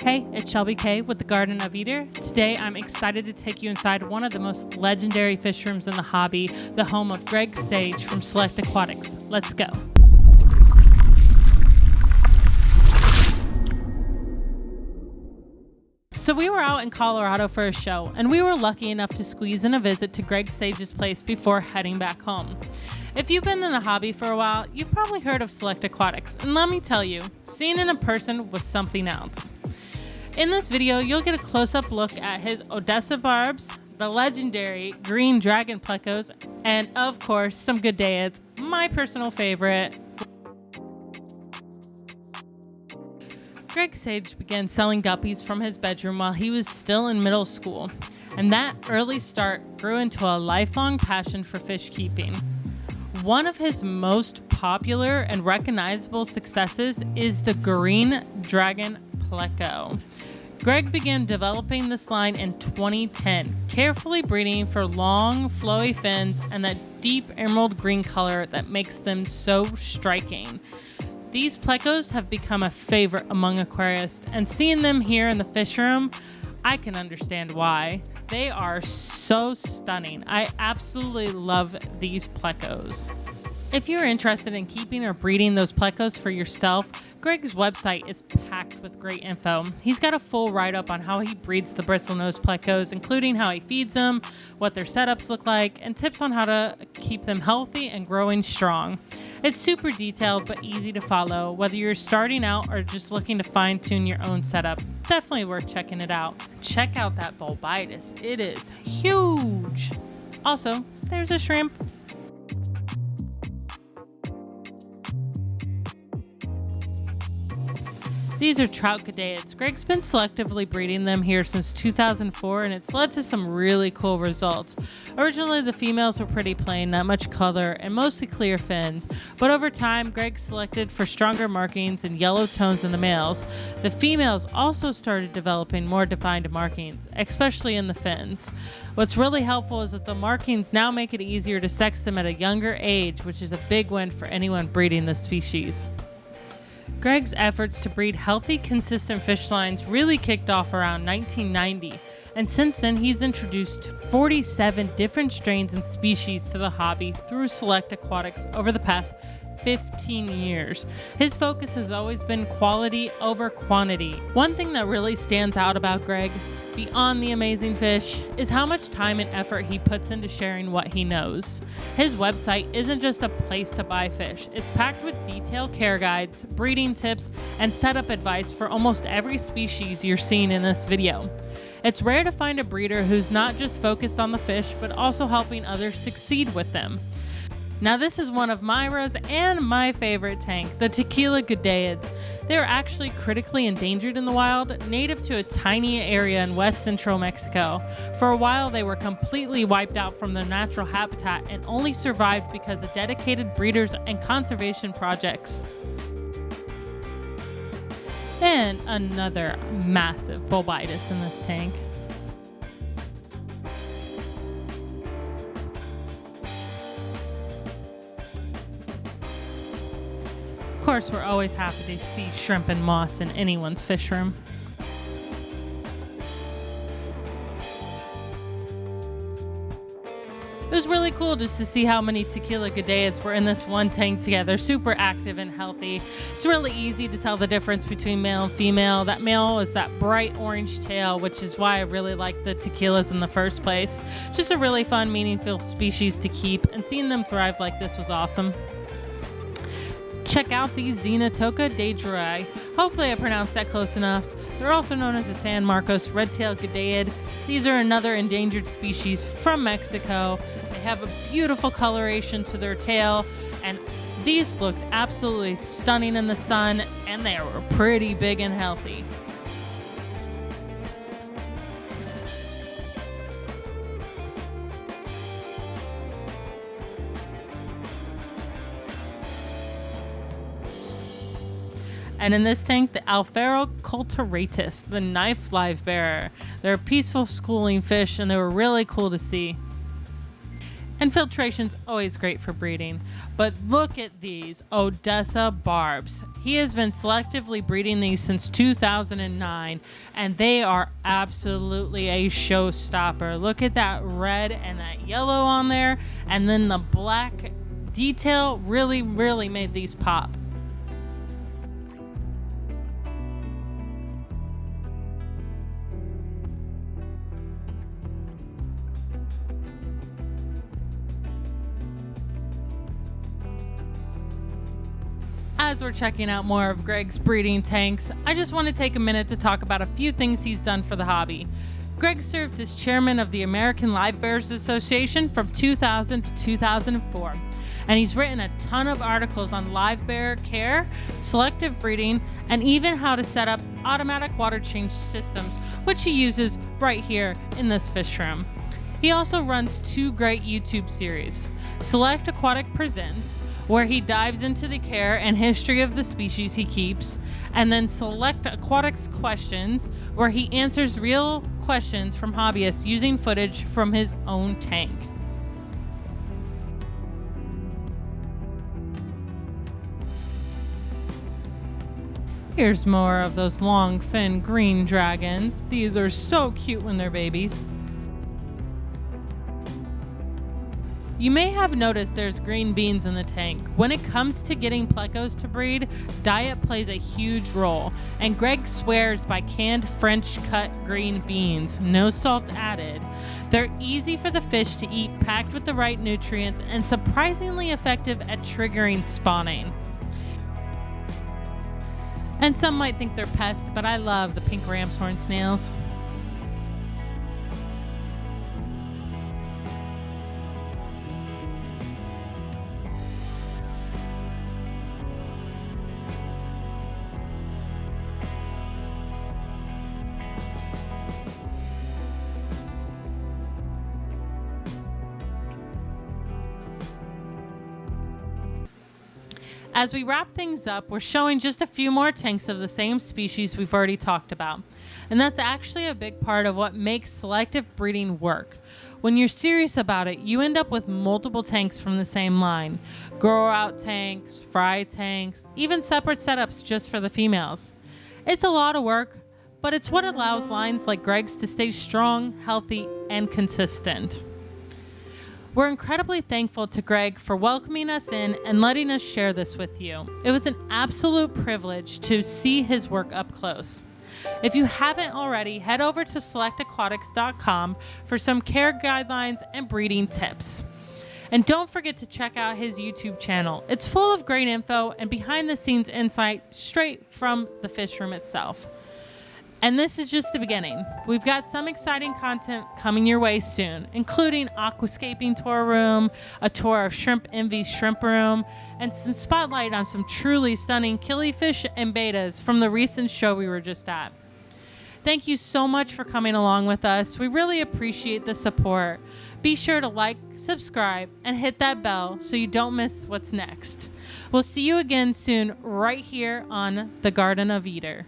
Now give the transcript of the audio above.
Hey, it's Shelby K with the Garden of Eder. Today, I'm excited to take you inside one of the most legendary fish rooms in the hobby, the home of Greg Sage from Select Aquatics. Let's go. So we were out in Colorado for a show, and we were lucky enough to squeeze in a visit to Greg Sage's place before heading back home. If you've been in the hobby for a while, you've probably heard of Select Aquatics, and let me tell you, seeing it in person was something else. In this video, you'll get a close-up look at his Odessa Barbs, the legendary Green Dragon Plecos, and of course, some Goodeids, my personal favorite. Greg Sage began selling guppies from his bedroom while he was still in middle school, and that early start grew into a lifelong passion for fish keeping. One of his most popular and recognizable successes is the Green Dragon Pleco. Greg began developing this line in 2010, carefully breeding for long, flowy fins and that deep emerald green color that makes them so striking. These plecos have become a favorite among aquarists, and seeing them here in the fish room, I can understand why. They are so stunning. I absolutely love these plecos. If you're interested in keeping or breeding those plecos for yourself, Greg's website is packed with great info. He's got a full write-up on how he breeds the bristlenose plecos, including how he feeds them, what their setups look like, and tips on how to keep them healthy and growing strong. It's super detailed but easy to follow, whether you're starting out or just looking to fine-tune your own setup. Definitely worth checking it out. Check out that bulbitis. It is huge. Also, there's a shrimp. These are Trout Cadet. Greg's been selectively breeding them here since 2004, and it's led to some really cool results. Originally, the females were pretty plain, not much color, and mostly clear fins. But over time, Greg selected for stronger markings and yellow tones in the males. The females also started developing more defined markings, especially in the fins. What's really helpful is that the markings now make it easier to sex them at a younger age, which is a big win for anyone breeding this species. Greg's efforts to breed healthy, consistent fish lines really kicked off around 1990, and since then he's introduced 47 different strains and species to the hobby through Select Aquatics over the past 15 years. His focus has always been quality over quantity. One thing that really stands out about Greg, beyond the amazing fish, is how much time and effort he puts into sharing what he knows. His website isn't just a place to buy fish. It's packed with detailed care guides, breeding tips, and setup advice for almost every species you're seeing in this video. It's rare to find a breeder who's not just focused on the fish, but also helping others succeed with them. Now this is one of Myra's and my favorite tank, the Tequila Gdad. They're actually critically endangered in the wild, native to a tiny area in west central Mexico. For a while they were completely wiped out from their natural habitat and only survived because of dedicated breeders and conservation projects. And another massive bulbitis in this tank. Of course, we're always happy to see shrimp and moss in anyone's fish room. It was really cool just to see how many Tequila Gdad were in this one tank together, super active and healthy. It's really easy to tell the difference between male and female. That male is that bright orange tail, which is why I really like the tequilas in the first place. Just a really fun, meaningful species to keep, and seeing them thrive like this was awesome. Check out these Xenoadra. Hopefully I pronounced that close enough. They're also known as the San Marcos red-tailed Goodeids. These are another endangered species from Mexico. They have a beautiful coloration to their tail, and these looked absolutely stunning in the sun, and they were pretty big and healthy. And in this tank, the Alfaro culturatus, the knife livebearer. They're a peaceful schooling fish, and they were really cool to see. And filtration's always great for breeding. But look at these Odessa Barbs. He has been selectively breeding these since 2009, and they are absolutely a showstopper. Look at that red and that yellow on there, and then the black detail really made these pop. As we're checking out more of Greg's breeding tanks, I just want to take a minute to talk about a few things he's done for the hobby. Greg served as chairman of the American Livebearers Association from 2000 to 2004, and he's written a ton of articles on live bearer care, selective breeding, and even how to set up automatic water change systems, which he uses right here in this fish room. He also runs two great YouTube series, Select Aquatic Presents, where he dives into the care and history of the species he keeps, and then Select Aquatics Questions, where he answers real questions from hobbyists using footage from his own tank. Here's more of those longfin green dragons. These are so cute when they're babies. You may have noticed there's green beans in the tank. When it comes to getting plecos to breed, diet plays a huge role, and Greg swears by canned French cut green beans, no salt added. They're easy for the fish to eat, packed with the right nutrients, and surprisingly effective at triggering spawning. And some might think they're pests, but I love the pink ram's horn snails. As we wrap things up, we're showing just a few more tanks of the same species we've already talked about. And that's actually a big part of what makes selective breeding work. When you're serious about it, you end up with multiple tanks from the same line. Grow out tanks, fry tanks, even separate setups just for the females. It's a lot of work, but it's what allows lines like Greg's to stay strong, healthy, and consistent. We're incredibly thankful to Greg for welcoming us in and letting us share this with you. It was an absolute privilege to see his work up close. If you haven't already, head over to selectaquatics.com for some care guidelines and breeding tips. And don't forget to check out his YouTube channel. It's full of great info and behind the scenes insight straight from the fish room itself. And this is just the beginning. We've got some exciting content coming your way soon, including aquascaping tour room, a tour of Shrimp Envy's shrimp room, and some spotlight on some truly stunning killifish and betas from the recent show we were just at. Thank you so much for coming along with us. We really appreciate the support. Be sure to like, subscribe, and hit that bell so you don't miss what's next. We'll see you again soon right here on The Garden of Eder.